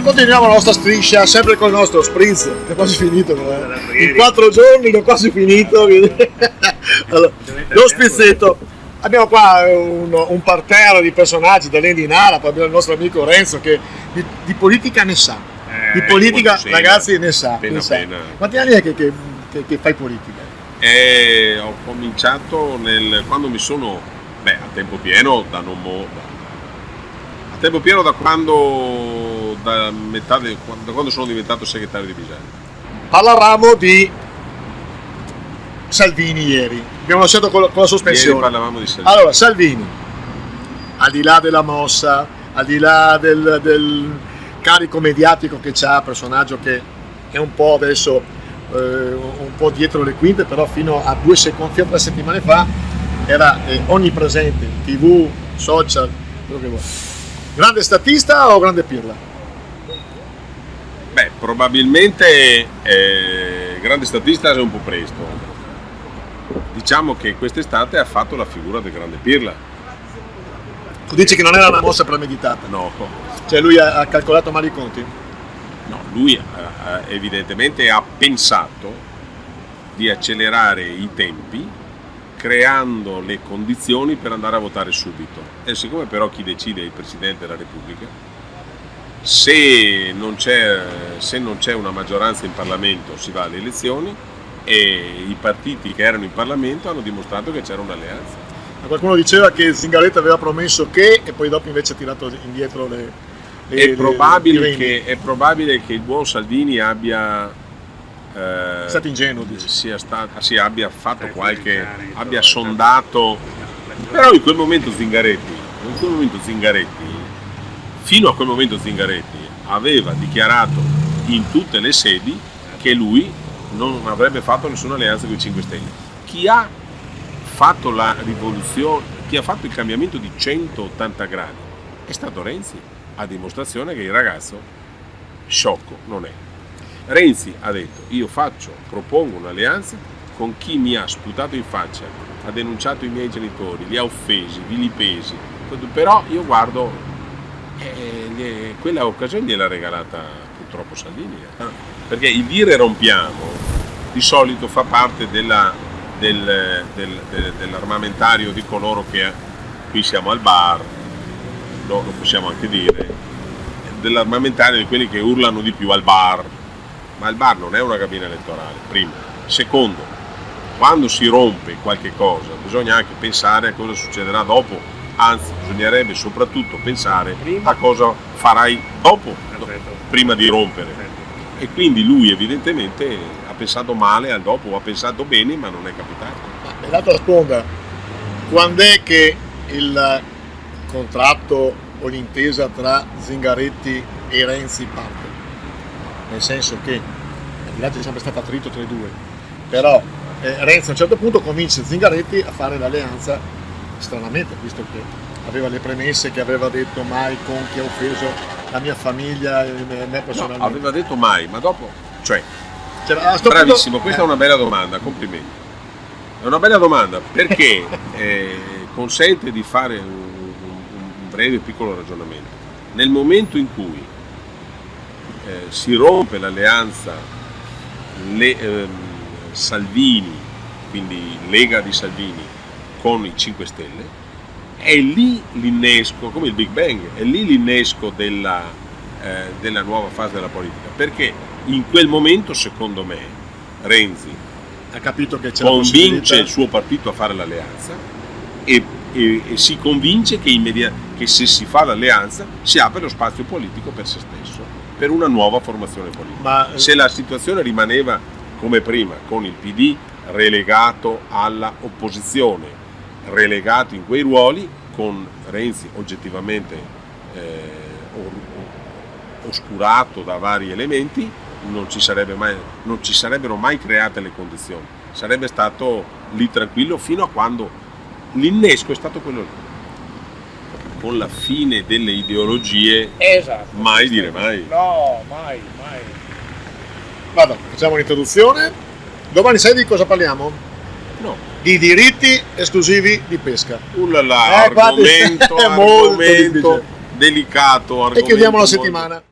Continuiamo la nostra striscia sempre con il nostro spritz, che è quasi finito, in 4 giorni l'ho quasi finito. Allora, lo sprizzetto. Abbiamo qua un parterre di personaggi dall'Endinara, poi abbiamo il nostro amico Renzo che di politica ne sa. Di politica, ragazzi, ne sa. Quanti anni è che fai politica? Ho cominciato quando mi sono a tempo pieno da quando sono diventato segretario di Bisagno. Parlavamo di Salvini ieri, abbiamo lasciato con la sospensione. Ieri parlavamo di Salvini. Allora, Salvini, al di là della mossa, al di là del carico mediatico che c'ha, personaggio che è un po' adesso un po' dietro le quinte, però fino a 2 settimane fa era onnipresente, TV, social, quello che vuoi. Grande statista o grande pirla? Beh, probabilmente grande statista è un po' presto. Diciamo che quest'estate ha fatto la figura del grande pirla. Tu dici che non era una mossa premeditata? No. Cioè lui ha calcolato male i conti? No, lui evidentemente ha pensato di accelerare i tempi creando le condizioni per andare a votare subito. E siccome però chi decide è il Presidente della Repubblica, se non c'è una maggioranza in Parlamento si va alle elezioni, e i partiti che erano in Parlamento hanno dimostrato che c'era un'alleanza. Ma qualcuno diceva che Zingaretti aveva promesso che, e poi dopo invece ha tirato indietro è probabile che il buon Salvini abbia stato ingenuo, abbia fatto abbia sondato, però in quel momento Zingaretti fino a quel momento Zingaretti aveva dichiarato in tutte le sedi che lui non avrebbe fatto nessuna alleanza con i 5 Stelle. Chi ha fatto la rivoluzione, chi ha fatto il cambiamento di 180 gradi è stato Renzi, a dimostrazione che il ragazzo sciocco non è. Renzi ha detto: io propongo un'alleanza con chi mi ha sputato in faccia, ha denunciato i miei genitori, li ha offesi, vilipesi, però io guardo, quella occasione gliel'ha regalata purtroppo Salvini, perché il dire rompiamo di solito fa parte dell'armamentario di coloro che qui siamo al bar, lo possiamo anche dire, dell'armamentario di quelli che urlano di più al bar. Ma il bar non è una cabina elettorale, primo. Secondo, quando si rompe qualche cosa bisogna anche pensare a cosa succederà dopo, anzi bisognerebbe soprattutto pensare a cosa farai dopo, prima di rompere. E quindi lui evidentemente ha pensato male al dopo, o ha pensato bene ma non è capitato. E l'altra sponda, quando è che il contratto o l'intesa tra Zingaretti e Renzi parte? Nel senso che la c'è sempre stata attrito tra i due, però Renzi a un certo punto convince Zingaretti a fare l'alleanza, stranamente, visto che aveva le premesse, che aveva detto mai con chi ha offeso la mia famiglia e me personalmente. No, aveva detto mai, ma dopo, punto, bravissimo, questa è una bella domanda, complimenti. È una bella domanda perché consente di fare un breve piccolo ragionamento. Nel momento in cui si rompe l'alleanza Salvini, quindi Lega di Salvini con i 5 Stelle, è lì l'innesco, come il Big Bang, è lì l'innesco della nuova fase della politica, perché in quel momento secondo me Renzi ha capito che c'è convince il suo partito a fare l'alleanza e si convince che se si fa l'alleanza si apre lo spazio politico per se stesso, per una nuova formazione politica. Se la situazione rimaneva come prima, con il PD relegato alla opposizione, relegato in quei ruoli, con Renzi oggettivamente oscurato da vari elementi, non ci sarebbero mai create le condizioni. Sarebbe stato lì tranquillo fino a quando l'innesco è stato quello lì. Con la fine delle ideologie, esatto, mai dire mai. No, mai. Vado, facciamo un'introduzione. Domani sai di cosa parliamo? No. Di diritti esclusivi di pesca. Argomento molto delicato. E chiudiamo la settimana.